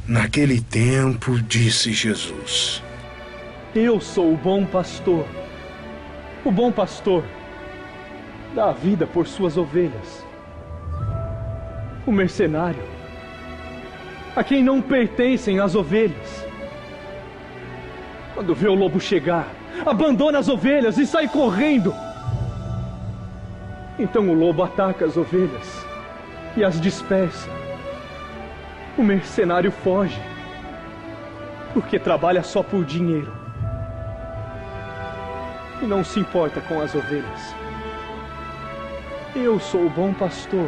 Naquele tempo, disse Jesus: Eu sou o bom pastor. O bom pastor dá a vida por suas ovelhas. O mercenário, a quem não pertencem as ovelhas, quando vê o lobo chegar, abandona as ovelhas e sai correndo. Então o lobo ataca as ovelhas e as dispersa. O mercenário foge, porque trabalha só por dinheiro e não se importa com as ovelhas. Eu sou o bom pastor.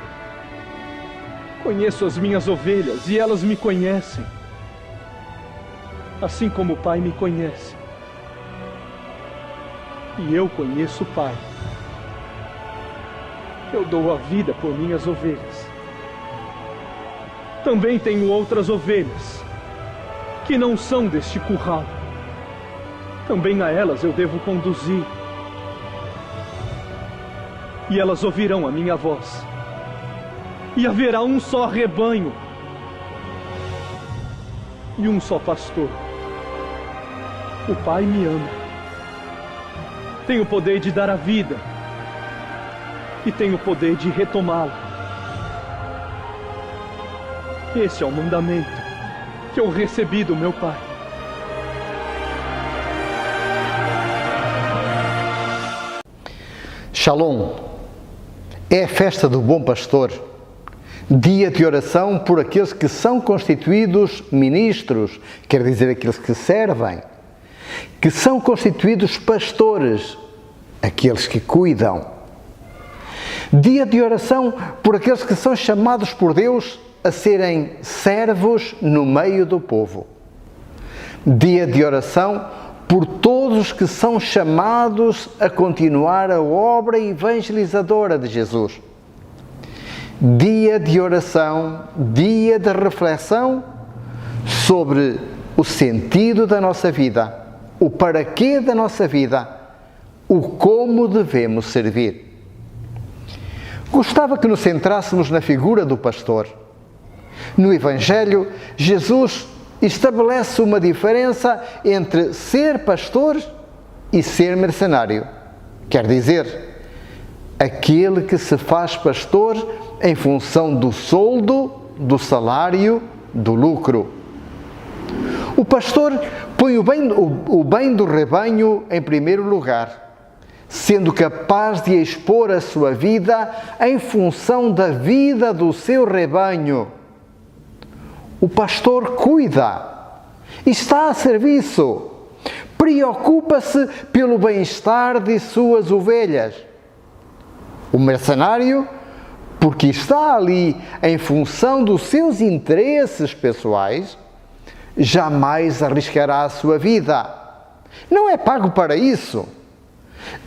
Conheço as minhas ovelhas e elas me conhecem, assim como o Pai me conhece. E eu conheço o Pai. Eu dou a vida por minhas ovelhas. Também tenho outras ovelhas que não são deste curral. Também a elas eu devo conduzir. E elas ouvirão a minha voz. E haverá um só rebanho e um só pastor. O Pai me ama. Tem o poder de dar a vida e tem o poder de retomá-la. Esse é o mandamento que eu recebi do meu Pai. Shalom. É a festa do Bom Pastor, dia de oração por aqueles que são constituídos ministros, quer dizer, aqueles que servem, que são constituídos pastores, aqueles que cuidam. Dia de oração por aqueles que são chamados por Deus a serem servos no meio do povo. Dia de oração por todos os que são chamados a continuar a obra evangelizadora de Jesus. Dia de oração, dia de reflexão sobre o sentido da nossa vida, o para quê da nossa vida, o como devemos servir. Gostava que nos centrássemos na figura do pastor. No Evangelho, Jesus estabelece uma diferença entre ser pastor e ser mercenário. Quer dizer, aquele que se faz pastor em função do soldo, do salário, do lucro. O pastor põe o bem do rebanho em primeiro lugar, sendo capaz de expor a sua vida em função da vida do seu rebanho. O pastor cuida, está a serviço, preocupa-se pelo bem-estar de suas ovelhas. O mercenário, porque está ali em função dos seus interesses pessoais, jamais arriscará a sua vida. Não é pago para isso.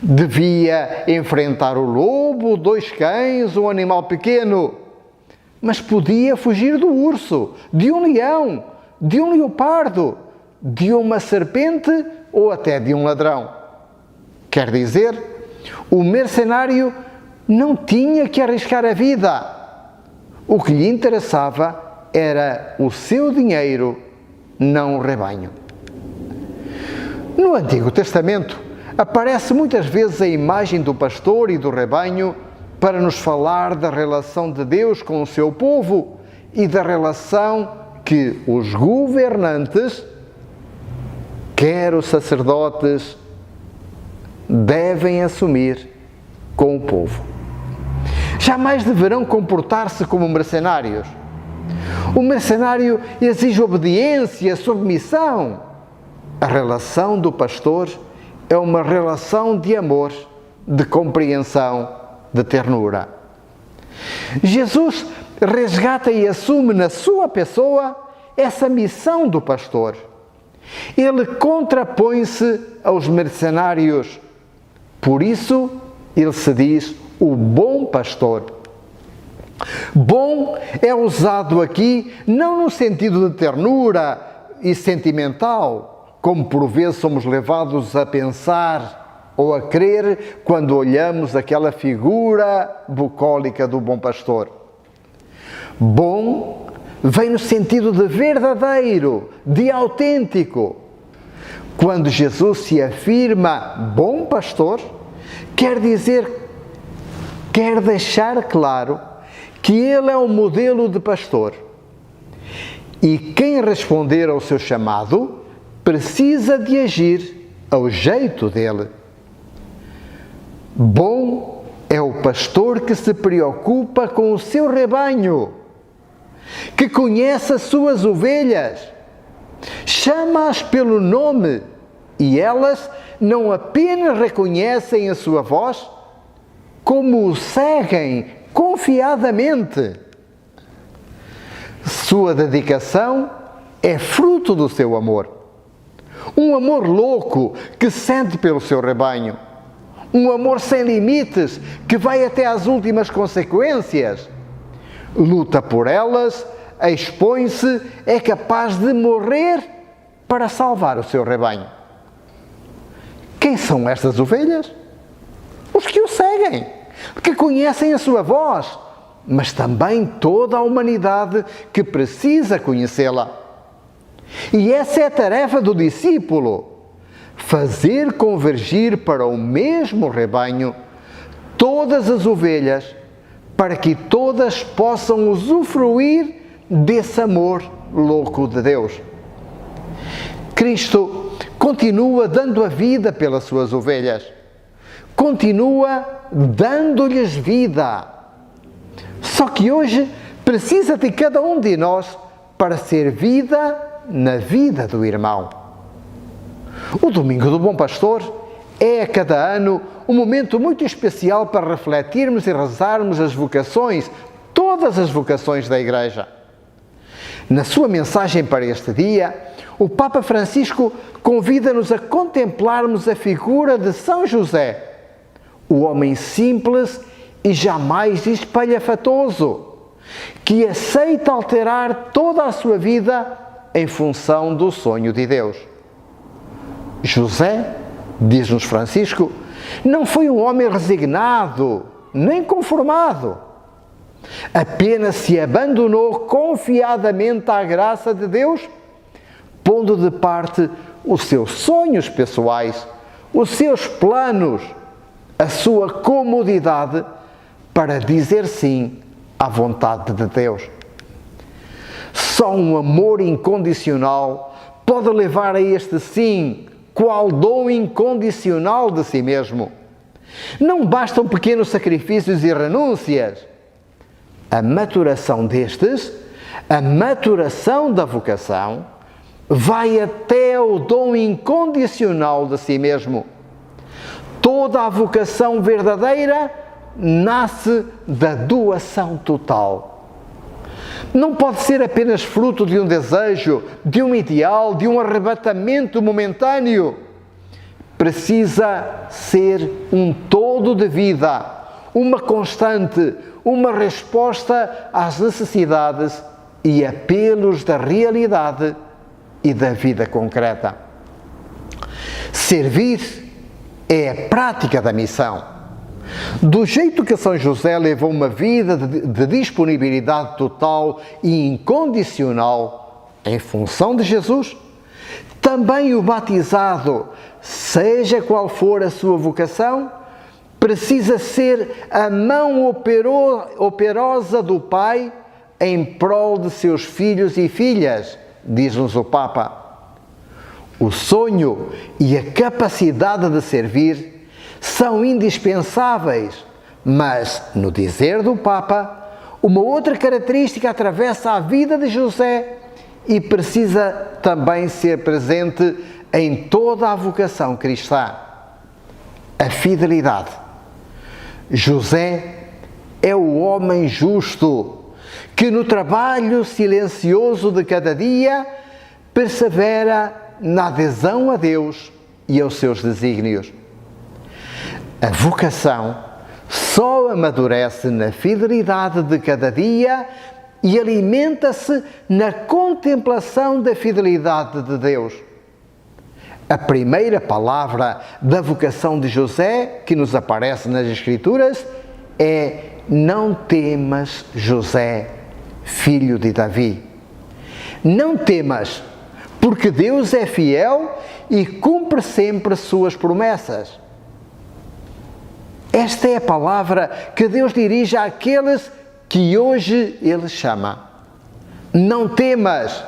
Devia enfrentar o lobo, 2 cães, um animal pequeno, mas podia fugir do urso, de um leão, de um leopardo, de uma serpente ou até de um ladrão. Quer dizer, o mercenário não tinha que arriscar a vida. O que lhe interessava era o seu dinheiro, não o rebanho. No Antigo Testamento, aparece muitas vezes a imagem do pastor e do rebanho para nos falar da relação de Deus com o seu povo e da relação que os governantes, quer os sacerdotes, devem assumir com o povo. Jamais deverão comportar-se como mercenários. O mercenário exige obediência, submissão. A relação do pastor é uma relação de amor, de compreensão, de ternura. Jesus resgata e assume na sua pessoa essa missão do pastor. Ele contrapõe-se aos mercenários. Por isso, ele se diz o bom pastor. Bom é usado aqui não no sentido de ternura e sentimental, como por vezes somos levados a pensar ou a crer quando olhamos aquela figura bucólica do bom pastor. Bom vem no sentido de verdadeiro, de autêntico. Quando Jesus se afirma bom pastor, quer deixar claro que ele é um modelo de pastor. E quem responder ao seu chamado precisa de agir ao jeito dele. Bom é o pastor que se preocupa com o seu rebanho, que conhece as suas ovelhas, chama-as pelo nome e elas não apenas reconhecem a sua voz, como o seguem confiadamente. Sua dedicação é fruto do seu amor. Um amor louco que sente pelo seu rebanho. Um amor sem limites que vai até às últimas consequências. Luta por elas, expõe-se, é capaz de morrer para salvar o seu rebanho. Quem são estas ovelhas? Os que o seguem, que conhecem a sua voz, mas também toda a humanidade que precisa conhecê-la. E essa é a tarefa do discípulo: fazer convergir para o mesmo rebanho todas as ovelhas, para que todas possam usufruir desse amor louco de Deus. Cristo continua dando a vida pelas suas ovelhas, continua dando-lhes vida. Só que hoje precisa de cada um de nós para ser vida na vida do irmão. O Domingo do Bom Pastor é a cada ano um momento muito especial para refletirmos e rezarmos as vocações, todas as vocações da Igreja. Na sua mensagem para este dia, o Papa Francisco convida-nos a contemplarmos a figura de São José, o homem simples e jamais espalhafatoso, que aceita alterar toda a sua vida em função do sonho de Deus. José, diz-nos Francisco, não foi um homem resignado, nem conformado. Apenas se abandonou confiadamente à graça de Deus, pondo de parte os seus sonhos pessoais, os seus planos, a sua comodidade, para dizer sim à vontade de Deus. Só um amor incondicional pode levar a este sim, qual dom incondicional de si mesmo. Não bastam pequenos sacrifícios e renúncias. A maturação destes, a maturação da vocação, vai até o dom incondicional de si mesmo. Toda a vocação verdadeira nasce da doação total. Não pode ser apenas fruto de um desejo, de um ideal, de um arrebatamento momentâneo. Precisa ser um todo de vida, uma constante, uma resposta às necessidades e apelos da realidade e da vida concreta. Servir é a prática da missão. Do jeito que São José levou uma vida de disponibilidade total e incondicional em função de Jesus, também o batizado, seja qual for a sua vocação, precisa ser a mão operosa do Pai em prol de seus filhos e filhas, diz-nos o Papa. O sonho e a capacidade de servir são indispensáveis, mas, no dizer do Papa, uma outra característica atravessa a vida de José e precisa também ser presente em toda a vocação cristã: a fidelidade. José é o homem justo que, no trabalho silencioso de cada dia, persevera na adesão a Deus e aos seus desígnios. A vocação só amadurece na fidelidade de cada dia e alimenta-se na contemplação da fidelidade de Deus. A primeira palavra da vocação de José, que nos aparece nas Escrituras, é: não temas, José, filho de Davi. Não temas, porque Deus é fiel e cumpre sempre suas promessas. Esta é a palavra que Deus dirige àqueles que hoje Ele chama. Não temas,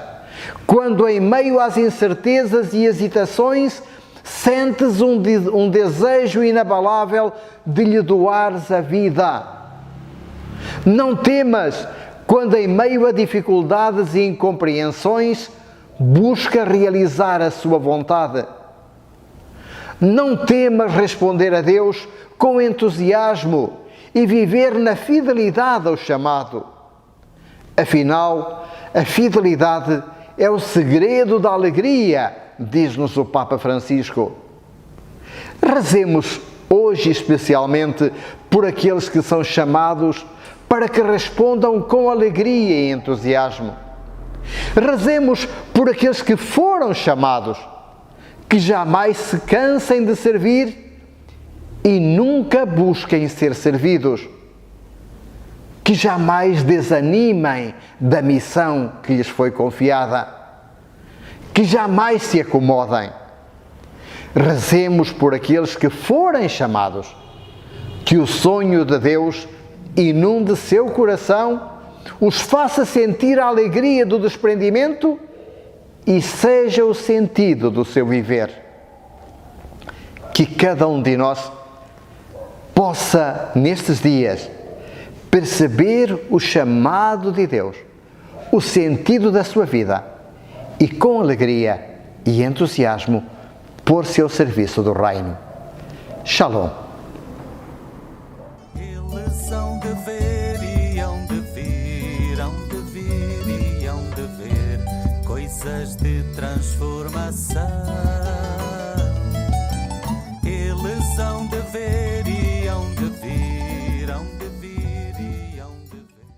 quando em meio às incertezas e hesitações sentes um desejo inabalável de lhe doares a vida. Não temas, quando em meio a dificuldades e incompreensões busca realizar a sua vontade. Não temas responder a Deus com entusiasmo e viver na fidelidade ao chamado. Afinal, a fidelidade é o segredo da alegria, diz-nos o Papa Francisco. Rezemos hoje especialmente por aqueles que são chamados para que respondam com alegria e entusiasmo. Rezemos por aqueles que foram chamados, que jamais se cansem de servir e nunca busquem ser servidos, que jamais desanimem da missão que lhes foi confiada, que jamais se acomodem. Rezemos por aqueles que forem chamados, que o sonho de Deus inunde seu coração, os faça sentir a alegria do desprendimento e seja o sentido do seu viver. Que cada um de nós possa, nestes dias, perceber o chamado de Deus, o sentido da sua vida e, com alegria e entusiasmo, pôr-se ao serviço do Reino. Shalom. Eles hão de ver e hão de vir, hão de vir e hão de ver coisas de transformação.